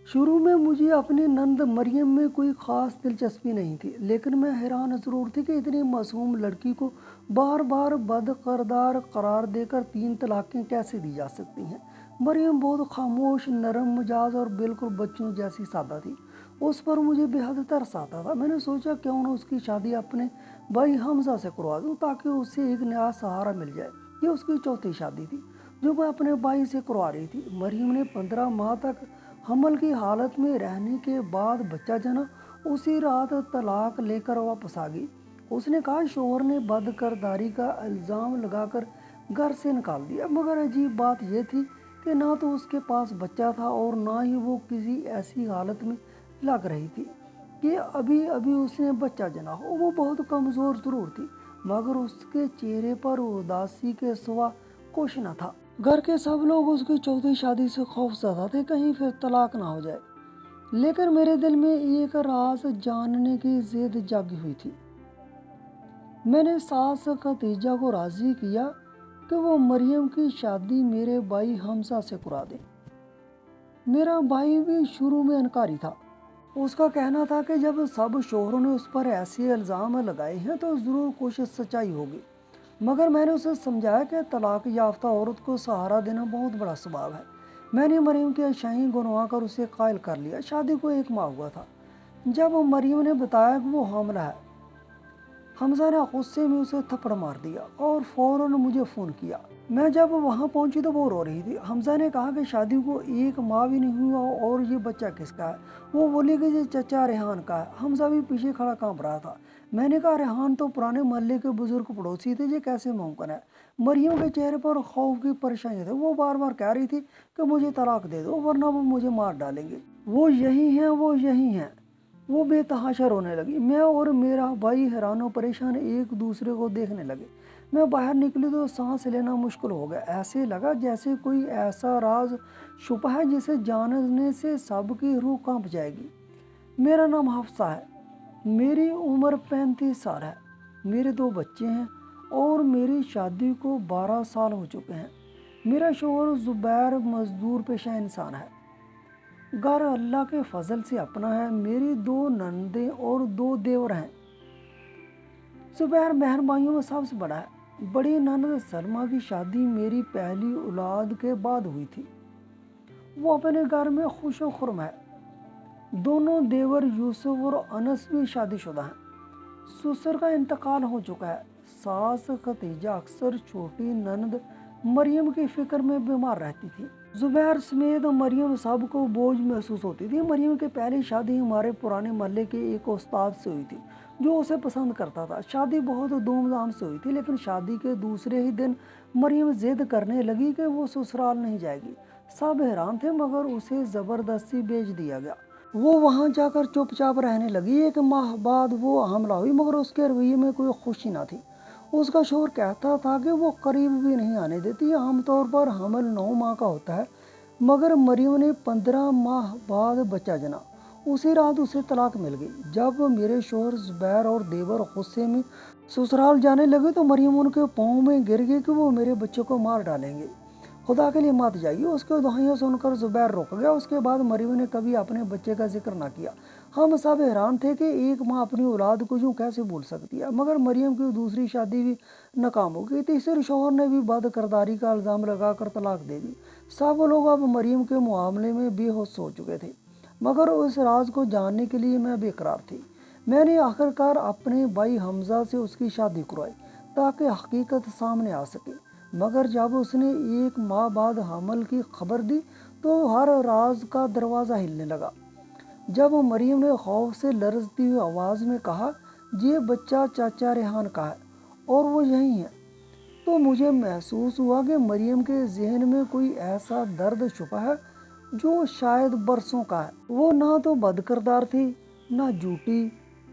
شروع میں مجھے اپنی نند مریم میں کوئی خاص دلچسپی نہیں تھی، لیکن میں حیران ضرور تھی کہ اتنی معصوم لڑکی کو بار بار بد کردار قرار دے کر 3 طلاقیں کیسے دی جا سکتی ہیں۔ مریم بہت خاموش، نرم مزاج اور بالکل بچوں جیسی سادہ تھی۔ اس پر مجھے بے حد ترس آتا تھا۔ میں نے سوچا کیوں نہ اس کی شادی اپنے بھائی حمزہ سے کروا دوں تاکہ اسے ایک نیا سہارا مل جائے۔ یہ اس کی چوتھی شادی تھی جو میں اپنے بھائی سے کروا رہی تھی۔ مریم نے 15 ماہ تک حمل کی حالت میں رہنے کے بعد بچہ جنا۔ اسی رات طلاق لے کر واپس آ گئی۔ اس نے کہا شوہر نے بد کرداری کا الزام لگا کر گھر سے نکال دیا، مگر عجیب بات یہ تھی کہ نہ تو اس کے پاس بچہ تھا اور نہ ہی وہ کسی ایسی حالت میں لگ رہی تھی کہ ابھی ابھی اس نے بچہ جنا ہو۔ وہ بہت کمزور ضرور تھی، مگر اس کے چہرے پر اداسی کے سوا کچھ نہ تھا۔ گھر کے سب لوگ اس کی چوتھی شادی سے خوف زدہ تھے، کہیں پھر طلاق نہ ہو جائے۔ لیکن میرے دل میں ایک راز جاننے کی ضد جاگی ہوئی تھی۔ میں نے ساس ختیجہ کو راضی کیا کہ وہ مریم کی شادی میرے بھائی حمزہ سے کرا دیں۔ میرا بھائی بھی شروع میں انکاری تھا۔ اس کا کہنا تھا کہ جب سب شوہروں نے اس پر ایسے الزام لگائے ہیں تو ضرور کچھ سچائی ہوگی، مگر میں نے اسے سمجھایا کہ طلاق یافتہ عورت کو سہارا دینا بہت بڑا ثواب ہے۔ میں نے مریم کے اشیاء گنوا کر اسے قائل کر لیا۔ شادی کو 1 ماہ ہوا تھا جب مریم نے بتایا کہ وہ حاملہ ہے۔ حمزہ نے غصے میں اسے تھپڑ مار دیا اور فوراً مجھے فون کیا۔ میں جب وہاں پہنچی تو وہ رو رہی تھی۔ حمزہ نے کہا کہ شادی کو 1 ماہ بھی نہیں ہوا اور یہ بچہ کس کا ہے؟ وہ بولی کہ یہ چچا ریحان کا ہے۔ حمزہ بھی پیچھے کھڑا کانپ رہا تھا۔ میں نے کہا ریحان تو پرانے محلے کے بزرگ پڑوسی تھے، یہ کیسے ممکن ہے؟ مریم کے چہرے پر خوف کی پریشانی تھی۔ وہ بار بار کہہ رہی تھی کہ مجھے طلاق دے دو ورنہ وہ مجھے مار ڈالیں گے۔ وہ یہی ہیں، وہ یہی ہیں۔ وہ بے تحاشا رونے لگی۔ میں اور میرا بھائی حیران و پریشان ایک دوسرے کو دیکھنے لگے۔ میں باہر نکلی تو سانس لینا مشکل ہو گیا۔ ایسے لگا جیسے کوئی ایسا راز چھپا ہے جسے جاننے سے سب کی روح کانپ جائے گی۔ میرا نام حفصہ ہے، میری عمر 35 سال ہے، میرے 2 بچے ہیں اور میری شادی کو 12 سال ہو چکے ہیں۔ میرا شوہر زبیر مزدور پیشہ انسان ہے۔ گھر اللہ کے فضل سے اپنا ہے۔ میری 2 نندیں اور 2 دیور ہیں۔ زبیر بہن بھائیوں میں سب سے بڑا ہے۔ بڑی نند سلمہ کی شادی میری پہلی اولاد کے بعد ہوئی تھی۔ وہ اپنے گھر میں خوش و خرم ہے۔ دونوں دیور یوسف اور انس بھی شادی شدہ ہیں۔ سسر کا انتقال ہو چکا ہے۔ ساس ختیجہ اکثر چھوٹی نند مریم کی فکر میں بیمار رہتی تھی۔ زبیر سمیت مریم سب کو بوجھ محسوس ہوتی تھی۔ مریم کی پہلی شادی ہمارے پرانے محلے کے ایک استاد سے ہوئی تھی جو اسے پسند کرتا تھا۔ شادی بہت دھوم دھام سے ہوئی تھی، لیکن شادی کے دوسرے ہی دن مریم ضد کرنے لگی کہ وہ سسرال نہیں جائے گی۔ سب حیران تھے، مگر اسے زبردستی بھیج دیا گیا۔ وہ وہاں جا کر چپ چاپ رہنے لگی۔ 1 ماہ بعد وہ حاملہ ہوئی، مگر اس کے رویے میں کوئی خوشی نہ تھی۔ اس کا شوہر کہتا تھا کہ وہ قریب بھی نہیں آنے دیتی۔ عام طور پر حمل 9 ماہ کا ہوتا ہے، مگر مریم نے 15 ماہ بعد بچہ جنا۔ اسی رات اسے طلاق مل گئی۔ جب میرے شوہر زبیر اور دیور غصے میں سسرال جانے لگے تو مریم ان کے پاؤں میں گر گئی کہ وہ میرے بچے کو مار ڈالیں گے۔ خدا کے لیے مت جائیے۔ اس کے دہائیاں سن کر زبیر رک گیا۔ اس کے بعد مریم نے کبھی اپنے بچے کا ذکر نہ کیا۔ ہم سب حیران تھے کہ 1 ماں اپنی اولاد کو یوں کیسے بھول سکتی ہے، مگر مریم کی دوسری شادی بھی ناکام ہو گئی۔ تیسرے شوہر نے بھی بد کرداری کا الزام لگا کر طلاق دے دی۔ سب لوگ اب مریم کے معاملے میں بے ہوش ہو چکے تھے، مگر اس راز کو جاننے کے لیے میں بے قرار تھی۔ میں نے آخرکار اپنے بھائی حمزہ سے اس کی شادی کروائی تاکہ حقیقت سامنے آ سکے، مگر جب اس نے 1 ماہ بعد حمل کی خبر دی تو ہر راز کا دروازہ ہلنے لگا۔ جب مریم نے خوف سے لرزتی ہوئی آواز میں کہا یہ بچہ چاچا ریحان کا ہے اور وہ یہی ہے، تو مجھے محسوس ہوا کہ مریم کے ذہن میں کوئی ایسا درد چھپا ہے جو شاید برسوں کا ہے۔ وہ نہ تو بد کردار تھی، نہ جھوٹی،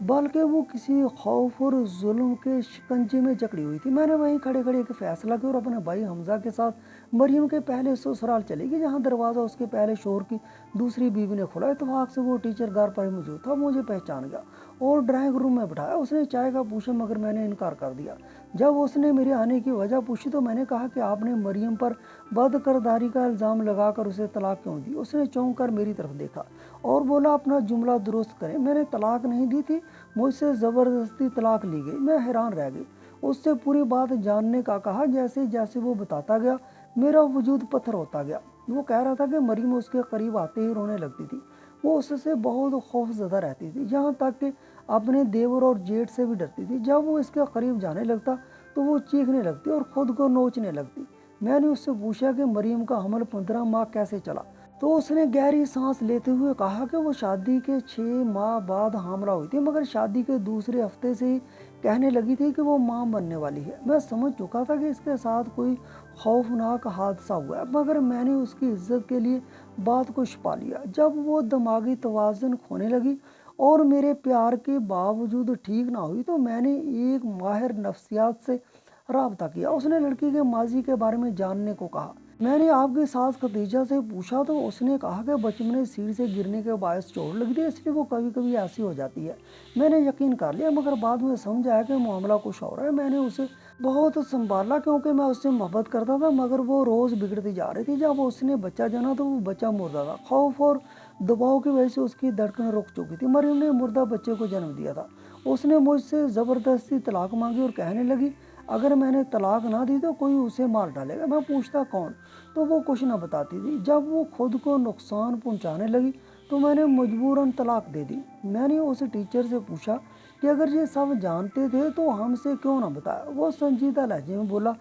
بلکہ وہ کسی خوف اور ظلم کے شکنجے میں جکڑی ہوئی تھی۔ میں نے وہیں کھڑے کھڑے ایک فیصلہ کیا اور اپنے بھائی حمزہ کے ساتھ मरियम के पहले ससुराल चली गई, जहाँ दरवाज़ा उसके पहले शोहर की दूसरी बीवी ने खोला। इत्तेफाक से वो टीचर घर पर ही मौजूद था, मुझे पहचान गया और ड्राइंग रूम में बिठाया। उसने चाय का पूछा मगर मैंने इनकार कर दिया। जब उसने मेरे आने की वजह पूछी तो मैंने कहा कि आपने मरियम पर बदकिरदारी का इल्ज़ाम लगाकर उसे तलाक क्यों दी। उसने चौंक कर मेरी तरफ देखा और बोला, अपना जुमला दुरुस्त करें, मैंने तलाक नहीं दी थी, मुझसे ज़बरदस्ती तलाक ली गई। मैं हैरान रह गई, उससे पूरी बात जानने का कहा। जैसे जैसे वो बताता गया मेरा वजूद पत्थर होता गया। वो कह रहा था कि मरियम उसके करीब आते ही रोने लगती थी। वो उससे बहुत खौफज़दा रहती थी, यहाँ तक कि अपने देवर और जेठ से भी डरती थी। जब वो इसके करीब जाने लगता तो वो चीखने लगती और ख़ुद को नोचने लगती। मैंने उससे पूछा कि मरियम का हमल 15 माह कैसे चला, तो उसने गहरी सांस लेते हुए कहा कि वो शादी के 6 माह बाद हामला हुई थी, मगर शादी के दूसरे हफ्ते से ही कहने लगी थी कि वो मां बनने वाली है। मैं समझ चुका था कि इसके साथ कोई खौफनाक हादसा हुआ है, मगर मैंने उसकी इज्जत के लिए बात को छुपा लिया। जब वो दिमागी तवाज़ुन खोने लगी और मेरे प्यार के बावजूद ठीक ना हुई तो मैंने एक माहिर नफ्सियात से राब्ता किया। उसने लड़की के माजी के बारे में जानने को कहा। मैंने आपकी सास खदीजा से पूछा तो उसने कहा कि बचपन में सीढ़ी से गिरने के बायस चोट लगी थी, इसलिए वो कभी कभी ऐसी हो जाती है। मैंने यकीन कर लिया, मगर बाद में समझ आया कि मामला कुछ और है। मैंने उसे बहुत संभाला क्योंकि मैं उससे मोहब्बत करता था, मगर वो रोज़ बिगड़ती जा रही थी। जब उसने बच्चा जाना तो वो बच्चा मुर्दा था। खौफ और दबाव की वजह से उसकी धड़कन रुक चुकी थी। मरियम ने मुर्दा बच्चे को जन्म दिया था। उसने मुझसे ज़बरदस्ती तलाक मांगी और कहने लगी, अगर मैंने तलाक ना दी तो कोई उसे मार डालेगा। मैं पूछता कौन, तो वो कुछ ना बताती थी। जब वो खुद को नुकसान पहुंचाने लगी तो मैंने मजबूरन तलाक दे दी। मैंने उस टीचर से पूछा कि अगर ये सब जानते थे तो हमसे क्यों ना बताया। वो संजीदा लहजे में बोला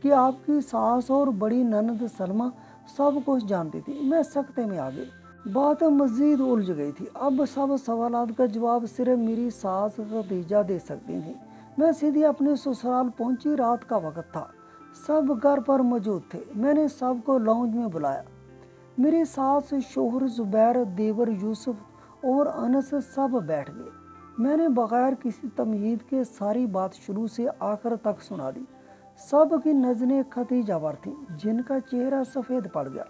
कि आपकी सास और बड़ी ननद सलमा सब कुछ जानती थी। मैं सख्ते में आ गई, बात मज़ीद उलझ गई थी। अब सब सवालात का जवाब सिर्फ मेरी सास खदीजा दे सकती थी। मैं सीधी अपने ससुराल पहुंची। रात का वक्त था, सब घर पर मौजूद थे। मैंने सबको लाउंज में बुलाया। मेरी सास, शोहर जुबैर, देवर यूसुफ और अनस सब बैठ गए। मैंने बगैर किसी तमहीद के सारी बात शुरू से आखिर तक सुना दी। सब की नज़रें खदीजा पर थीं, जिनका चेहरा सफ़ेद पड़ गया।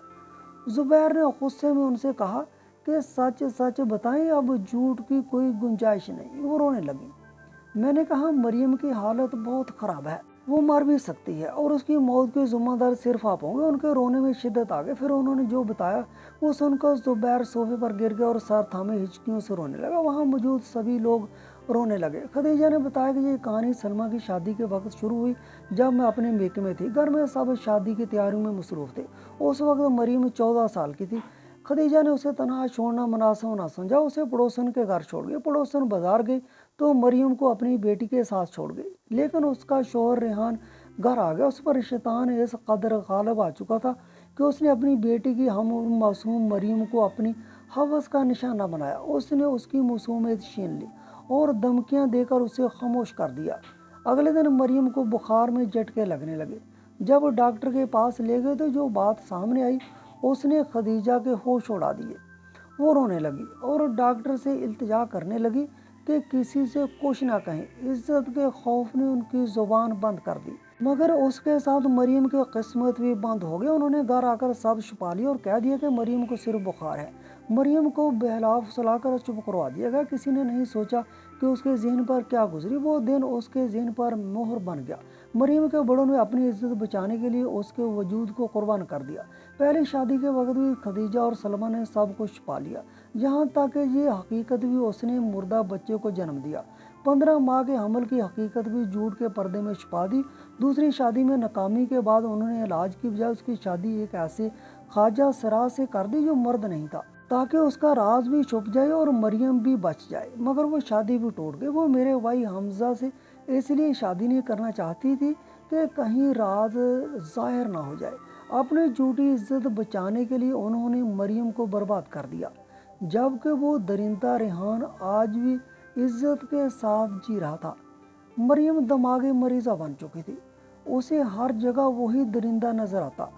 जुबैर ने गुस्से में उनसे कहा कि सच सच बताएं, अब झूठ की कोई गुंजाइश नहीं। वो रोने लगी। मैंने कहा, मरियम की हालत बहुत ख़राब है, वो मर भी सकती है और उसकी मौत के ज़िम्मेदार सिर्फ आप होंगे। उनके रोने में शिद्दत आ गई। फिर उन्होंने जो बताया वो सुनकर जुबैर सोफे पर गिर गया और सर थामे हिचकियों से रोने लगा। वहाँ मौजूद सभी लोग रोने लगे। खदीजा ने बताया कि ये कहानी सलमा की शादी के वक्त शुरू हुई, जब मैं अपने मेके में थी। घर में सब शादी की तैयारियों में मसरूफ़ थे। उस वक्त मरियम 14 साल की थी। खदीजा ने उसे तनहा छोड़ना मुनासिब ना समझा, उसे पड़ोसन के घर छोड़ गई। पड़ोसन बाजार गई तो मरियम को अपनी बेटी के साथ छोड़ गई, लेकिन उसका शौहर रेहान घर आ गया। उस पर शैतान इस कदर गालिब आ चुका था कि उसने अपनी बेटी की हम मासूम मरियम को अपनी हवस का निशाना बनाया। उसने उसकी मासूमियत छीन ली और धमकियां देकर उसे खामोश कर दिया। अगले दिन मरियम को बुखार में झटके लगने लगे। जब डॉक्टर के पास ले गए तो जो बात सामने आई उसने खदीजा के होश उड़ा दिए। वो रोने लगी और डॉक्टर से इल्तिजा करने लगी कि किसी से कुछ ना कहें। इज्जत के खौफ ने उनकी ज़ुबान बंद कर दी, मगर उसके साथ मरियम की किस्मत भी बंद हो गई। उन्होंने घर आकर सब छुपा लिया और कह दिया कि मरियम को सिर्फ बुखार है। मरियम को बहला फुसलाकर चुप करवा दिया गया। किसी ने नहीं सोचा कि उसके जहन पर क्या गुजरी। वो दिन उसके जहन पर मोहर बन गया। मरियम के बड़ों ने अपनी इज्जत बचाने के लिए उसके वजूद को कुर्बान कर दिया। पहली शादी के वक्त भी खदीजा और सलमा ने सब कुछ छुपा लिया, यहाँ तक कि ये हकीकत भी उसने मुर्दा बच्चे को जन्म दिया। 15 माह के हमल की हकीकत भी झूठ के पर्दे में छुपा दी। दूसरी शादी में नाकामी के बाद उन्होंने इलाज की बजाय उसकी शादी एक ऐसे ख्वाजा सरा से कर दी जो मर्द नहीं था, ताकि उसका राज भी छुप जाए और मरियम भी बच जाए। मगर वो शादी भी टूट गई। वो मेरे भाई हमजा से इसलिए शादी नहीं करना चाहती थी कि कहीं राज जाहिर ना हो जाए। अपनी झूठी इज्जत बचाने के लिए उन्होंने मरियम को बर्बाद कर दिया, जबकि वो दरिंदा रेहान आज भी इज्जत के साथ जी रहा था। मरियम दिमागी मरीज़ा बन चुकी थी। उसे हर जगह वही दरिंदा नजर आता,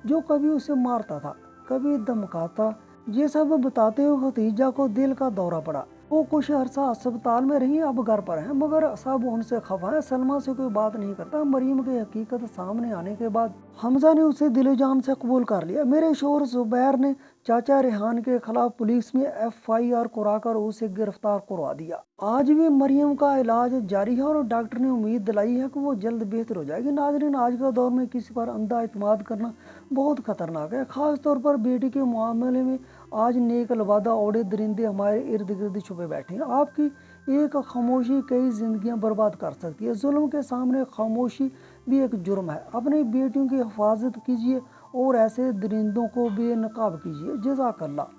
जो कभी उसे मारता था, कभी धमकाता। ये सब बताते हुए खदीजा को दिल का दौरा पड़ा। वो कुछ अरसा अस्पताल में रही, अब घर पर हैं, मगर सब उनसे खफा हैं। सलमा से कोई बात नहीं करता। मरीम की हकीकत सामने आने के बाद हमजा ने उसे दिलो जान से कबूल कर लिया। मेरे शोहर जुबैर ने चाचा रेहान के खिलाफ पुलिस में FIR कराकर उसे गिरफ्तार करवा दिया। आज भी मरियम का इलाज जारी है और डॉक्टर ने उम्मीद दिलाई है कि वो जल्द बेहतर हो जाएगी। नाज़रीन, आज का दौर में किसी पर अंधा इत्मीनान करना बहुत ख़तरनाक है, ख़ास तौर पर बेटी के मामले में। आज नेक लबादा औड़े दरिंदे हमारे इर्द गिर्द छुपे बैठे हैं। आपकी एक खामोशी कई ज़िंदगियां बर्बाद कर सकती है। जुल्म के सामने खामोशी भी एक जुर्म है। अपनी बेटियों की हिफाजत कीजिए और ऐसे दरिंदों को बेनकाब कीजिए। जज़ाकल्लाह।